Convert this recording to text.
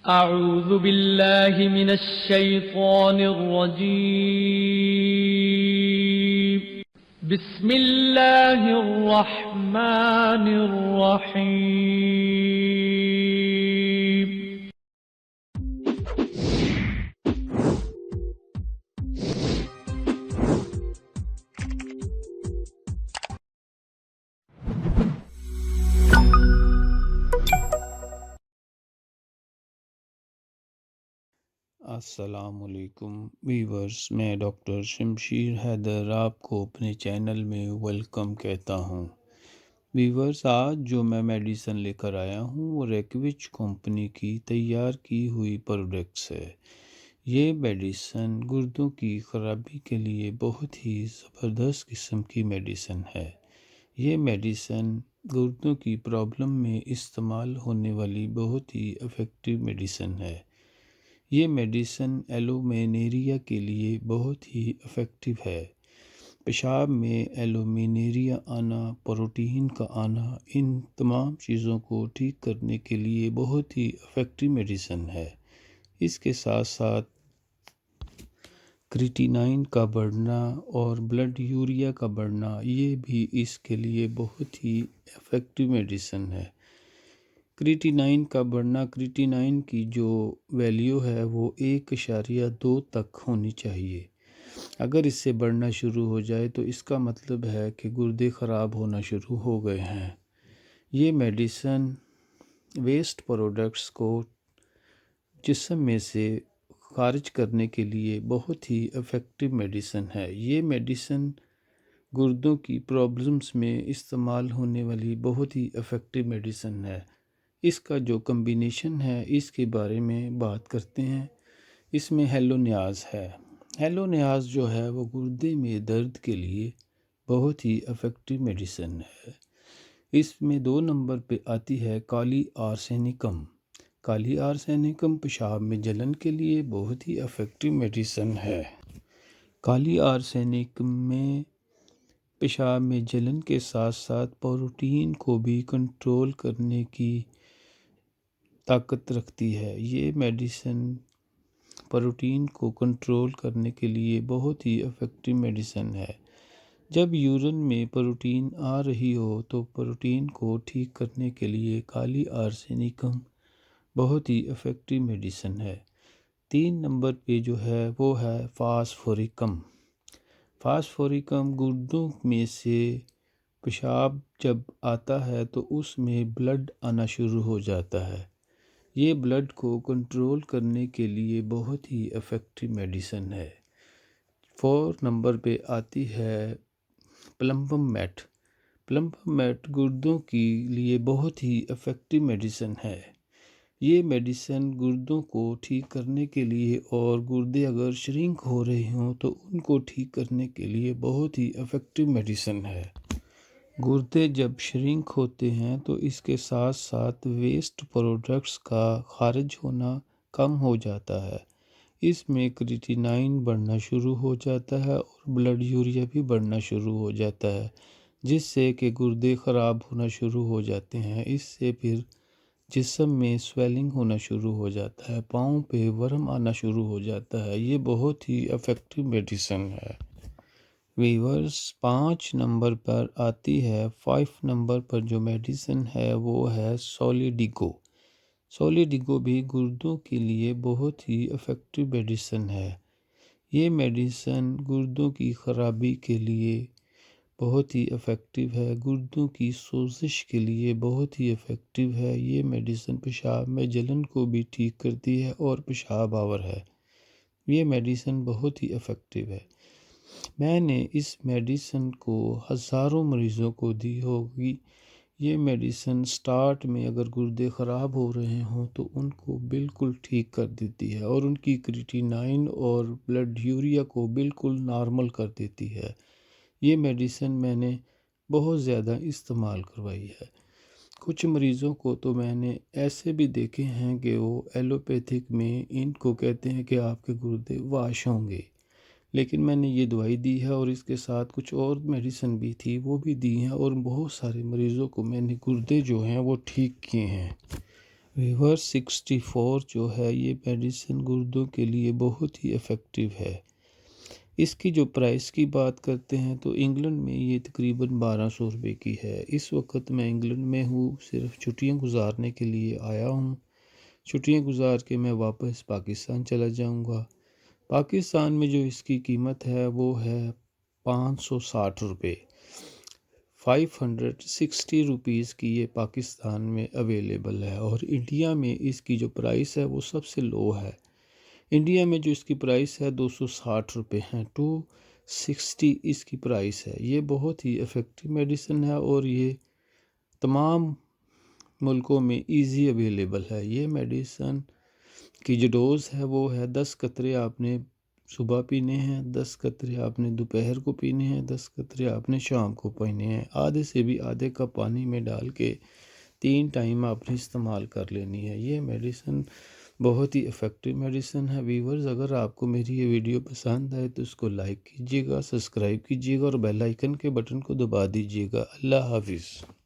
أعوذ بالله من الشيطان الرجيم. بسم الله الرحمن الرحيم. السلام علیکم ویورز، میں ڈاکٹر شمشیر حیدر آپ کو اپنے چینل میں ویلکم کہتا ہوں۔ ویورز، آج جو میں میڈیسن لے کر آیا ہوں وہ ریکوچ کمپنی کی تیار کی ہوئی پروڈکٹس ہے۔ یہ میڈیسن گردوں کی خرابی کے لیے بہت ہی زبردست قسم کی میڈیسن ہے۔ یہ میڈیسن گردوں کی پرابلم میں استعمال ہونے والی بہت ہی افیکٹو میڈیسن ہے۔ یہ میڈیسن ایلومینیریا کے لیے بہت ہی افیکٹو ہے۔ پیشاب میں ایلومینیریا آنا، پروٹین کا آنا، ان تمام چیزوں کو ٹھیک کرنے کے لیے بہت ہی افیکٹو میڈیسن ہے۔ اس کے ساتھ ساتھ کریٹینائن کا بڑھنا اور بلڈ یوریا کا بڑھنا، یہ بھی اس کے لیے بہت ہی افیکٹو میڈیسن ہے۔ کریٹینائن کا بڑھنا، کریٹینائن کی جو ویلیو ہے وہ 1.2 تک ہونی چاہیے۔ اگر اس سے بڑھنا شروع ہو جائے تو اس کا مطلب ہے کہ گردے خراب ہونا شروع ہو گئے ہیں۔ یہ میڈیسن ویسٹ پروڈکٹس کو جسم میں سے خارج کرنے کے لیے بہت ہی افیکٹو میڈیسن ہے۔ یہ میڈیسن گردوں کی پرابلمز میں استعمال ہونے والی بہت ہی افیکٹو میڈیسن ہے۔ اس کا جو کمبینیشن ہے اس کے بارے میں بات کرتے ہیں۔ اس میں ہیلونیاز ہے۔ ہیلونیاز جو ہے وہ گردے میں درد کے لیے بہت ہی افیکٹو میڈیسن ہے۔ اس میں 2 نمبر پہ آتی ہے کالی آرسینیکم۔ کالی آرسینیکم پیشاب میں جلن کے لیے بہت ہی افیکٹو میڈیسن ہے۔ کالی آرسینیکم میں پیشاب میں جلن کے ساتھ ساتھ پروٹین کو بھی کنٹرول کرنے کی طاقت رکھتی ہے۔ یہ میڈیسن پروٹین کو کنٹرول کرنے کے لیے بہت ہی افیکٹو میڈیسن ہے۔ جب یورین میں پروٹین آ رہی ہو تو پروٹین کو ٹھیک کرنے کے لیے کالی آرسینیکم بہت ہی افیکٹو میڈیسن ہے۔ 3 نمبر پہ جو ہے وہ ہے فاسفوریکم۔ فاسفوریکم گردوں میں سے پیشاب جب آتا ہے تو اس میں بلڈ آنا شروع ہو جاتا ہے۔ یہ بلڈ کو کنٹرول کرنے کے لیے بہت ہی افیکٹو میڈیسن ہے۔ 4 نمبر پہ آتی ہے پلمبم میٹ۔ پلمبم میٹ گردوں کے لیے بہت ہی افیکٹو میڈیسن ہے۔ یہ میڈیسن گردوں کو ٹھیک کرنے کے لیے اور گردے اگر شرنک ہو رہے ہوں تو ان کو ٹھیک کرنے کے لیے بہت ہی افیکٹو میڈیسن ہے۔ گردے جب شرنک ہوتے ہیں تو اس کے ساتھ ساتھ ویسٹ پروڈکٹس کا خارج ہونا کم ہو جاتا ہے۔ اس میں کریٹینائن بڑھنا شروع ہو جاتا ہے اور بلڈ یوریا بھی بڑھنا شروع ہو جاتا ہے، جس سے کہ گردے خراب ہونا شروع ہو جاتے ہیں۔ اس سے پھر جسم میں سویلنگ ہونا شروع ہو جاتا ہے، پاؤں پہ ورم آنا شروع ہو جاتا ہے۔ یہ بہت ہی افیکٹو میڈیسن ہے۔ ویورز، 5 نمبر پر آتی ہے، 5 نمبر پر جو میڈیسن ہے وہ ہے سولیڈیگو۔ سولیڈیگو بھی گردوں کے لیے بہت ہی افیکٹو میڈیسن ہے۔ یہ میڈیسن گردوں کی خرابی کے لیے بہت ہی افیکٹو ہے، گردوں کی سوزش کے لیے بہت ہی افیکٹو ہے۔ یہ میڈیسن پیشاب میں جلن کو بھی ٹھیک کرتی ہے اور پیشاب آور ہے۔ یہ میڈیسن بہت ہی افیکٹو ہے۔ میں نے اس میڈیسن کو ہزاروں مریضوں کو دی ہوگی۔ یہ میڈیسن سٹارٹ میں اگر گردے خراب ہو رہے ہوں تو ان کو بالکل ٹھیک کر دیتی ہے اور ان کی کریٹینائن اور بلڈ یوریا کو بالکل نارمل کر دیتی ہے۔ یہ میڈیسن میں نے بہت زیادہ استعمال کروائی ہے۔ کچھ مریضوں کو تو میں نے ایسے بھی دیکھے ہیں کہ وہ ایلوپیتھک میں ان کو کہتے ہیں کہ آپ کے گردے واش ہوں گے، لیکن میں نے یہ دوائی دی ہے اور اس کے ساتھ کچھ اور میڈیسن بھی تھی وہ بھی دی ہیں اور بہت سارے مریضوں کو میں نے گردے جو ہیں وہ ٹھیک کیے ہیں۔ ویور 64 جو ہے یہ میڈیسن گردوں کے لیے بہت ہی افیکٹو ہے۔ اس کی جو پرائس کی بات کرتے ہیں تو انگلینڈ میں یہ تقریباً 1200 روپے کی ہے۔ اس وقت میں انگلینڈ میں ہوں، صرف چھٹیاں گزارنے کے لیے آیا ہوں۔ چھٹیاں گزار کے میں واپس پاکستان چلا جاؤں گا۔ پاکستان میں جو اس کی قیمت ہے وہ ہے 560 روپے، 560 روپیز کی یہ پاکستان میں اویلیبل ہے، اور انڈیا میں اس کی جو پرائس ہے وہ سب سے لو ہے۔ انڈیا میں جو اس کی پرائس ہے 260 روپے ہیں، 260 اس کی پرائس ہے۔ یہ بہت ہی افیکٹو میڈیسن ہے اور یہ تمام ملکوں میں ایزی اویلیبل ہے۔ یہ میڈیسن کی جو ڈوز ہے وہ ہے 10 قطرے آپ نے صبح پینے ہیں، 10 قطرے آپ نے دوپہر کو پینے ہیں، 10 قطرے آپ نے شام کو پینے ہیں۔ آدھے سے بھی آدھے کپ پانی میں ڈال کے 3 ٹائم آپ نے استعمال کر لینی ہے۔ یہ میڈیسن بہت ہی افیکٹو میڈیسن ہے۔ ویورز، اگر آپ کو میری یہ ویڈیو پسند آئے تو اس کو لائک کیجیے گا، سبسکرائب کیجیے گا اور بیل آئیکن کے بٹن کو دبا دیجیے گا۔ اللہ حافظ۔